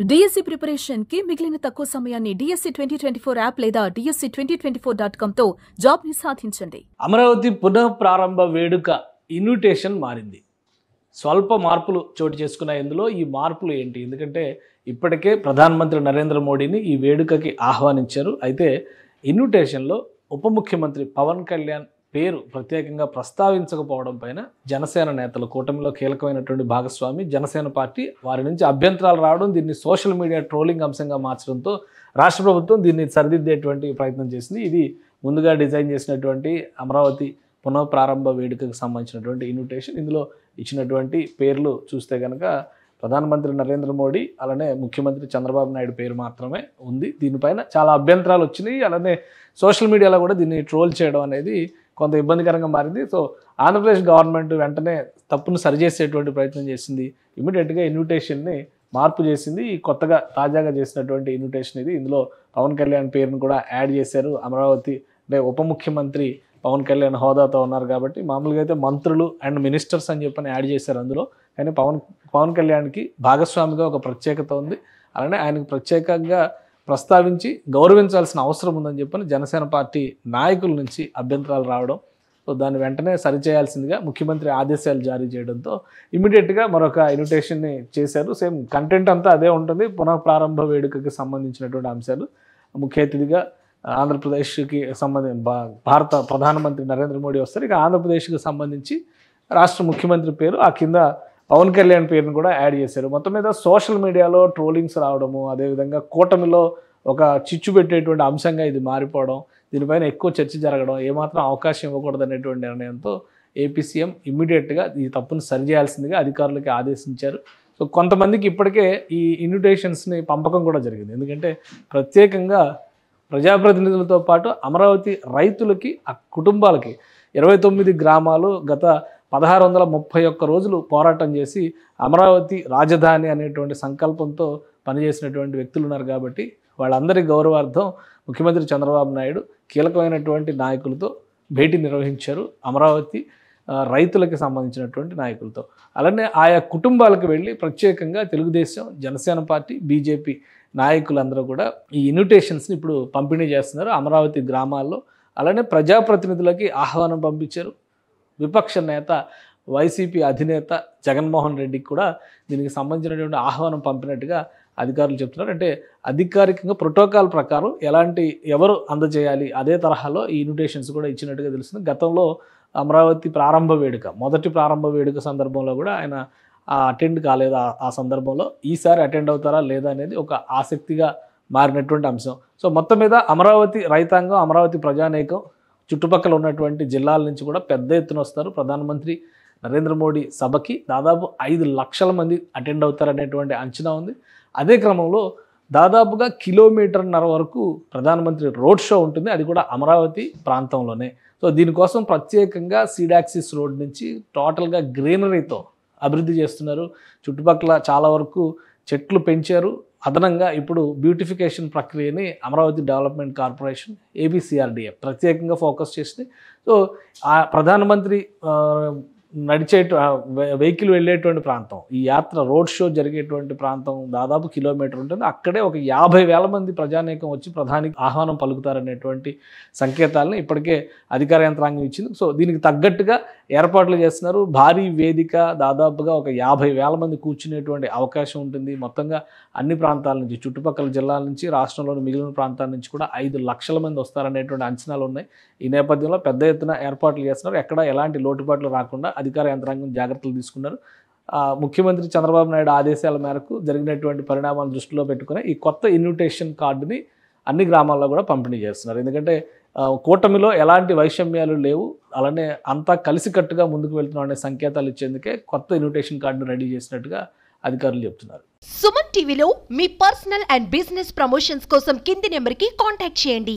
DSC preparation కి మిగిలిన తక్కువ సమయాన్ని డిఎస్సి 2024 యాప్ లేదా DSC2024.com తో జాబ్ ని సాధించండి. అమరావతి పునః ప్రారంభ వేడుక ఇన్విటేషన్ మారింది. స్వల్ప మార్పులు చోటు చేసుకున్న ఇందులో ఈ మార్పులు ఏంటి? ఎందుకంటే ఇప్పటికే ప్రధానమంత్రి నరేంద్ర మోడీని ఈ వేడుకకి ఆహ్వానించారు. అయితే ఇన్విటేషన్లో ఉప ముఖ్యమంత్రి పవన్ కళ్యాణ్ పేరు ప్రత్యేకంగా ప్రస్తావించకపోవడం పైన జనసేన నేతలు, కూటమిలో కీలకమైనటువంటి భాగస్వామి జనసేన పార్టీ, వారి నుంచి అభ్యంతరాలు రావడం, దీన్ని సోషల్ మీడియా ట్రోలింగ్ అంశంగా మార్చడంతో రాష్ట్ర ప్రభుత్వం దీన్ని సరిదిద్దేటువంటి ప్రయత్నం చేసింది. ఇది ముందుగా డిజైన్ చేసినటువంటి అమరావతి పునః ప్రారంభ వేడుకకు సంబంధించినటువంటి ఇన్విటేషన్. ఇందులో ఇచ్చినటువంటి పేర్లు చూస్తే కనుక ప్రధానమంత్రి నరేంద్ర మోడీ, అలానే ముఖ్యమంత్రి చంద్రబాబు నాయుడు పేరు మాత్రమే ఉంది. దీనిపైన చాలా అభ్యంతరాలు వచ్చినాయి. అలానే సోషల్ మీడియాలో కూడా దీన్ని ట్రోల్ చేయడం అనేది కొంత ఇబ్బందికరంగా మారింది. సో ఆంధ్రప్రదేశ్ గవర్నమెంట్ వెంటనే తప్పును సరిచేసేటువంటి ప్రయత్నం చేసింది. ఇమీడియట్గా ఇన్విటేషన్ని మార్పు చేసింది. ఈ కొత్తగా తాజాగా చేసినటువంటి ఇన్విటేషన్ ఇది. ఇందులో పవన్ కళ్యాణ్ పేరును కూడా యాడ్ చేశారు. అమరావతి అంటే ఉప ముఖ్యమంత్రి పవన్ కళ్యాణ్ హోదాతో ఉన్నారు కాబట్టి మామూలుగా అయితే మంత్రులు అండ్ మినిస్టర్స్ అని చెప్పని యాడ్ చేశారు అందులో. కానీ పవన్ కళ్యాణ్కి భాగస్వామిగా ఒక ప్రత్యేకత ఉంది. అలానే ఆయనకు ప్రత్యేకంగా ప్రస్తావించి గౌరవించాల్సిన అవసరం ఉందని చెప్పని జనసేన పార్టీ నాయకుల నుంచి అభ్యంతరాలు రావడం, సో దాన్ని వెంటనే సరిచేయాల్సిందిగా ముఖ్యమంత్రి ఆదేశాలు జారీ చేయడంతో ఇమీడియట్గా మరొక ఇన్విటేషన్ని చేశారు. సేమ్ కంటెంట్ అంతా అదే ఉంటుంది. పునః ప్రారంభ వేడుకకి సంబంధించినటువంటి అంశాలు. ముఖ్య అతిథిగా ఆంధ్రప్రదేశ్కి భారత ప్రధానమంత్రి నరేంద్ర మోడీ వస్తారు. ఇక ఆంధ్రప్రదేశ్కి సంబంధించి రాష్ట్ర ముఖ్యమంత్రి పేరు, ఆ కింద పవన్ కళ్యాణ్ పేరును కూడా యాడ్ చేశారు. మొత్తం మీద సోషల్ మీడియాలో ట్రోలింగ్స్ రావడము, అదేవిధంగా కూటమిలో ఒక చిచ్చు పెట్టేటువంటి అంశంగా ఇది మారిపోవడం, దీనిపైన ఎక్కువ చర్చ జరగడం, ఏమాత్రం అవకాశం ఇవ్వకూడదు అనేటువంటి నిర్ణయంతో ఏపీ సీఎం ఇమ్మీడియట్గా ఈ తప్పును సరిచేయాల్సిందిగా అధికారులకి ఆదేశించారు. సో కొంతమందికి ఇప్పటికే ఈ ఇన్విటేషన్స్ని పంపకం కూడా జరిగింది. ఎందుకంటే ప్రత్యేకంగా ప్రజాప్రతినిధులతో పాటు అమరావతి రైతులకి, ఆ కుటుంబాలకి 29 గ్రామాలు గత 1631 రోజులు పోరాటం చేసి అమరావతి రాజధాని అనేటువంటి సంకల్పంతో పనిచేసినటువంటి వ్యక్తులు ఉన్నారు. కాబట్టి వాళ్ళందరి గౌరవార్థం ముఖ్యమంత్రి చంద్రబాబు నాయుడు కీలకమైనటువంటి నాయకులతో భేటీ నిర్వహించారు, అమరావతి రైతులకి సంబంధించినటువంటి నాయకులతో. అలానే ఆయా కుటుంబాలకు వెళ్ళి ప్రత్యేకంగా తెలుగుదేశం, జనసేన పార్టీ, బీజేపీ నాయకులందరూ కూడా ఈ ఇన్విటేషన్స్ని ఇప్పుడు పంపిణీ చేస్తున్నారు అమరావతి గ్రామాల్లో. అలానే ప్రజాప్రతినిధులకి ఆహ్వానం పంపించారు. విపక్ష నేత, వైసీపీ అధినేత జగన్మోహన్ రెడ్డికి కూడా దీనికి సంబంధించినటువంటి ఆహ్వానం పంపినట్టుగా అధికారులు చెప్తున్నారు. అంటే అధికారికంగా ప్రోటోకాల్ ప్రకారం ఎవరు అందజేయాలి అదే తరహాలో ఈ ఇన్విటేషన్స్ కూడా ఇచ్చినట్టుగా తెలుస్తుంది. గతంలో అమరావతి ప్రారంభ వేడుక, మొదటి ప్రారంభ వేడుక సందర్భంలో కూడా ఆయన అటెండ్ కాలేదు. ఆ సందర్భంలో ఈసారి అటెండ్ అవుతారా లేదా అనేది ఒక ఆసక్తిగా మారినటువంటి అంశం. సో మొత్తం మీద అమరావతి రైతాంగం, అమరావతి ప్రజానీకం, చుట్టుపక్కల ఉన్నటువంటి జిల్లాల నుంచి కూడా పెద్ద ఎత్తున వస్తారు. ప్రధానమంత్రి నరేంద్ర మోడీ సభకి దాదాపు 5 లక్షల మంది అటెండ్ అవుతారనేటువంటి అంచనా ఉంది. అదే క్రమంలో దాదాపుగా 1.5 కిలోమీటర్ వరకు ప్రధానమంత్రి రోడ్ షో ఉంటుంది, అది కూడా అమరావతి ప్రాంతంలోనే. సో దీనికోసం ప్రత్యేకంగా సీడాక్సిస్ రోడ్ నుంచి టోటల్గా గ్రీనరీతో అభివృద్ధి చేస్తున్నారు. చుట్టుపక్కల చాలా వరకు చెట్లు పెంచారు. అదనంగా ఇప్పుడు బ్యూటిఫికేషన్ ప్రక్రియని అమరావతి డెవలప్మెంట్ కార్పొరేషన్, ABCRDA ప్రత్యేకంగా ఫోకస్ చేసింది. సో ఆ ప్రధానమంత్రి వెహికల్ వెళ్ళేటువంటి ప్రాంతం, ఈ యాత్ర రోడ్ షో జరిగేటువంటి ప్రాంతం దాదాపు 1 కిలోమీటర్ ఉంటుంది. అక్కడే ఒక 50,000 మంది ప్రజానీకం వచ్చి ప్రధానికి ఆహ్వానం పలుకుతారనేటువంటి సంకేతాలను ఇప్పటికే అధికార యంత్రాంగం ఇచ్చింది. సో దీనికి తగ్గట్టుగా ఏర్పాట్లు చేస్తున్నారు. భారీ వేదిక, దాదాపుగా ఒక 50,000 మంది కూర్చునేటువంటి అవకాశం ఉంటుంది. మొత్తంగా అన్ని ప్రాంతాల నుంచి, చుట్టుపక్కల జిల్లాల నుంచి, రాష్ట్రంలోని మిగిలిన ప్రాంతాల నుంచి కూడా 5 లక్షల మంది వస్తారనేటువంటి అంచనాలు ఉన్నాయి. ఈ నేపథ్యంలో పెద్ద ఎత్తున ఏర్పాట్లు చేస్తున్నారు. ఎక్కడ ఎలాంటి లోటుపాట్లు రాకుండా అధికార యంత్రాంగం జాగ్రత్తలు తీసుకున్నారు. ముఖ్యమంత్రి చంద్రబాబు నాయుడు ఆదేశాల మేరకు జరిగినటువంటి పరిణామాలను దృష్టిలో పెట్టుకుని ఈ కొత్త ఇన్విటేషన్ కార్డుని అన్ని గ్రామాల్లో కూడా పంపిణీ చేస్తున్నారు. ఎందుకంటే కూటమిలో ఎలాంటి వైషమ్యాలు లేవు, అలానే అంతా కలిసికట్టుగా ముందుకు వెళ్తున్నాం అనే సంకేతాలు ఇచ్చేందుకే కొత్త ఇన్విటేషన్ కార్డును రెడీ చేసినట్టుగా అధికారులు చెప్తున్నారు. సుమన్ టీవీలో మీ పర్సనల్ అండ్ బిజినెస్ ప్రమోషన్స్ కోసం కింది నెంబర్కి కాంటాక్ట్ చేయండి.